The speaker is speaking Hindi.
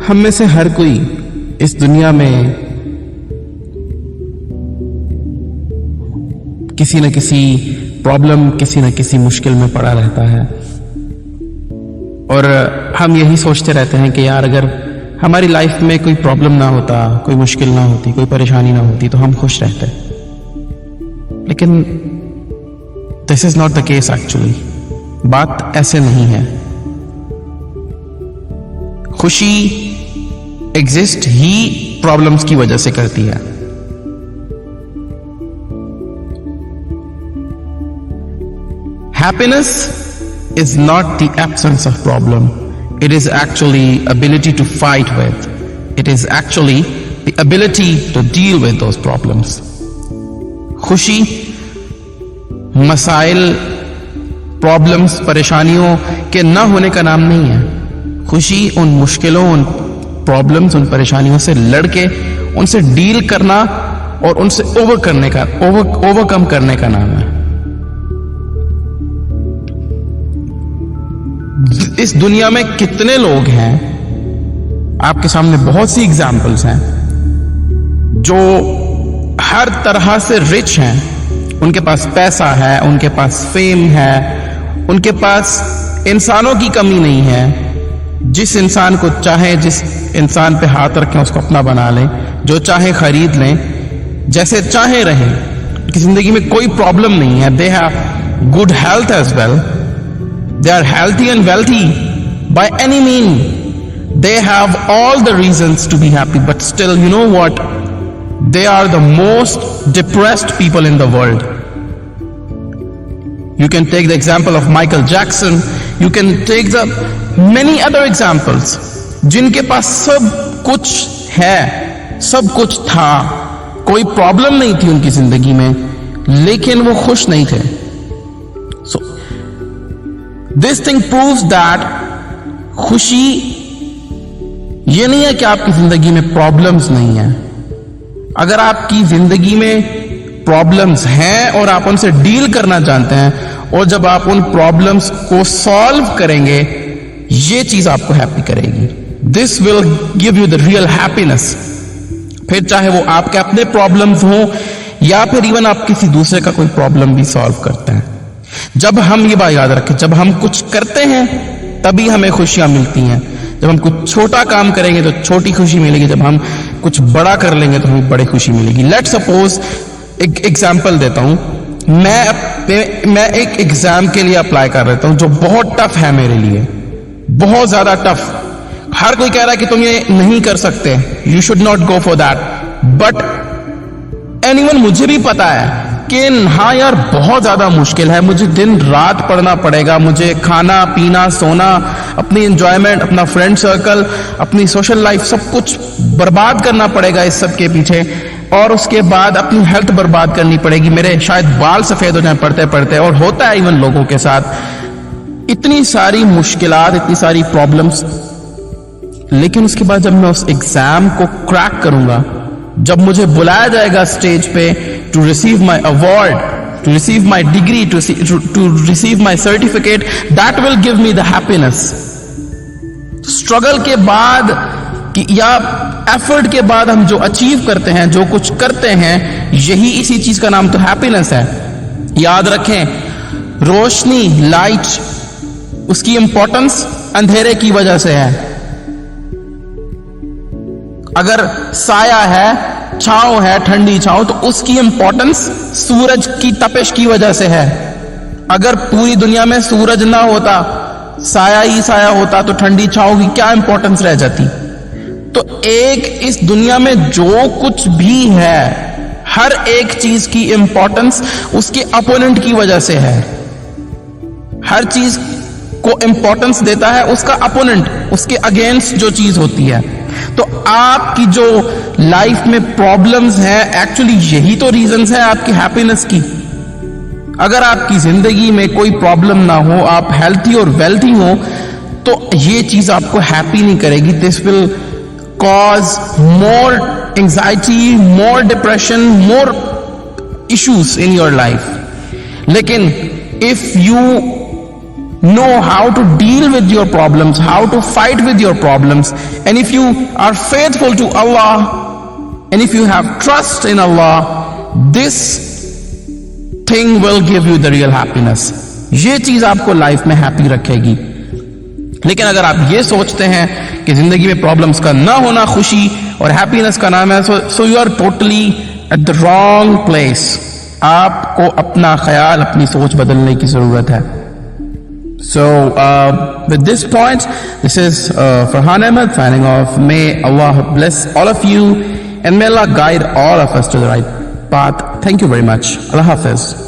हम में से हर कोई इस दुनिया में किसी न किसी प्रॉब्लम, किसी न किसी मुश्किल में पड़ा रहता है। और हम यही सोचते रहते हैं कि यार अगर हमारी लाइफ में कोई प्रॉब्लम ना होता, कोई मुश्किल ना होती, कोई परेशानी ना होती तो हम खुश रहते। लेकिन this is not the case actually. बात ऐसे नहीं है। खुशी एग्जिस्ट ही प्रॉब्लम्स की वजह से करती है। Happiness is not the absence of problem. It is actually ability to fight with. It is actually the ability to deal with those problems. खुशी मसाइल, प्रॉब्लम्स, परेशानियों के न होने का नाम नहीं है। खुशी उन मुश्किलों, उन प्रॉब्लम्स, उन परेशानियों से लड़के उनसे डील करना और उनसे ओवरकम करने का नाम है। इस दुनिया में कितने लोग हैं, आपके सामने बहुत सी एग्जाम्पल्स हैं जो हर तरह से रिच हैं। उनके पास पैसा है, उनके पास फेम है, उनके पास इंसानों की कमी नहीं है। जिस इंसान को चाहे, जिस इंसान पे हाथ रखें उसको अपना बना लें, जो चाहे खरीद लें, जैसे चाहे रहें। उनकी जिंदगी में कोई प्रॉब्लम नहीं है। They have good health as well. They are healthy and wealthy by any means. They have all the reasons to be happy, but still, you know what? They are the most depressed people in the world. You can take the example of Michael Jackson. You can take the many other examples. जिनके पास सब कुछ है, सब कुछ था, कोई प्रॉब्लम नहीं थी उनकी जिंदगी में, लेकिन वो खुश नहीं थे। This thing proves that खुशी ये नहीं है कि आपकी जिंदगी में प्रॉब्लम्स नहीं है। अगर आपकी जिंदगी में प्रॉब्लम्स हैं और आप उनसे डील करना जानते हैं, और जब आप उन प्रॉब्लम्स को सॉल्व करेंगे, ये चीज आपको हैप्पी करेगी। This will give you the real happiness. फिर चाहे वो आपके अपने प्रॉब्लम्स हो या फिर इवन आप किसी दूसरे का कोई प्रॉब्लम भी सॉल्व करते हैं। जब हम ये बात याद रखें, जब हम कुछ करते हैं तभी हमें खुशियां मिलती हैं। जब हम कुछ छोटा काम करेंगे तो छोटी खुशी मिलेगी, जब हम कुछ बड़ा कर लेंगे तो हमें बड़ी खुशी मिलेगी। लेट्स सपोज एक एग्जांपल देता हूं। मैं एक एग्जाम के लिए अप्लाई कर रहता हूं जो बहुत टफ है मेरे लिए, बहुत ज्यादा टफ। हर कोई कह रहा है कि तुम ये नहीं कर सकते, you should not go for that, but anyone, मुझे भी पता है कि हाँ यार बहुत ज्यादा मुश्किल है, मुझे दिन रात पढ़ना पड़ेगा, मुझे खाना पीना सोना, अपनी एंजॉयमेंट, अपना फ्रेंड सर्कल, अपनी सोशल लाइफ, सब कुछ बर्बाद करना पड़ेगा इस सब के पीछे, और उसके बाद अपनी हेल्थ बर्बाद करनी पड़ेगी। मेरे शायद बाल सफेद हो जाए पढ़ते पढ़ते, और होता है इवन लोगों के साथ। इतनी सारी मुश्किलात, इतनी सारी प्रॉब्लम्स, लेकिन उसके बाद जब मैं उस एग्जाम को क्रैक करूंगा, जब मुझे बुलाया जाएगा स्टेज पे to receive my award, to receive my degree, to receive my certificate, that will give me the happiness. Struggle के बाद या एफर्ट के बाद हम जो अचीव करते हैं, जो कुछ करते हैं, यही इसी चीज का नाम तो हैप्पीनेस है। याद रखें, रोशनी, लाइट, उसकी इंपॉर्टेंस अंधेरे की वजह से है। अगर साया है, छांव है, ठंडी छांव, तो उसकी इंपॉर्टेंस सूरज की तपिश की वजह से है। अगर पूरी दुनिया में सूरज ना होता, साया ही साया होता, तो ठंडी छांव की क्या इंपॉर्टेंस रह जाती। तो एक इस दुनिया में जो कुछ भी है, हर एक चीज की इंपॉर्टेंस उसके अपोनेंट की वजह से है। हर चीज को इंपॉर्टेंस देता है उसका अपोनेंट, उसके अगेंस्ट जो चीज होती है। तो आपकी जो लाइफ में प्रॉब्लम्स हैं, एक्चुअली यही तो रीजंस है आपकी हैप्पीनेस की। अगर आपकी जिंदगी में कोई प्रॉब्लम ना हो, आप हेल्थी और वेल्थी हो, तो ये चीज आपको हैप्पी नहीं करेगी। This will cause more anxiety, more depression, more issues in your life. लेकिन if you know how to deal with your problems, how to fight with your problems. And if you are faithful to Allah, and if you have trust in Allah, this thing will give you the real happiness. ये चीज आपको लाइफ में हैप्पी रखेगी. लेकिन अगर आप ये सोचते हैं कि जिंदगी में प्रॉब्लम्स का ना होना खुशी और हैप्पीनेस का नाम है, so you are totally at the wrong place. आपको अपना ख्याल, अपनी सोच बदलने की जरूरत है. So with this point, this is Farhan Ahmed signing off. May Allah bless all of you and may Allah guide all of us to the right path. Thank you very much. Allah Hafiz.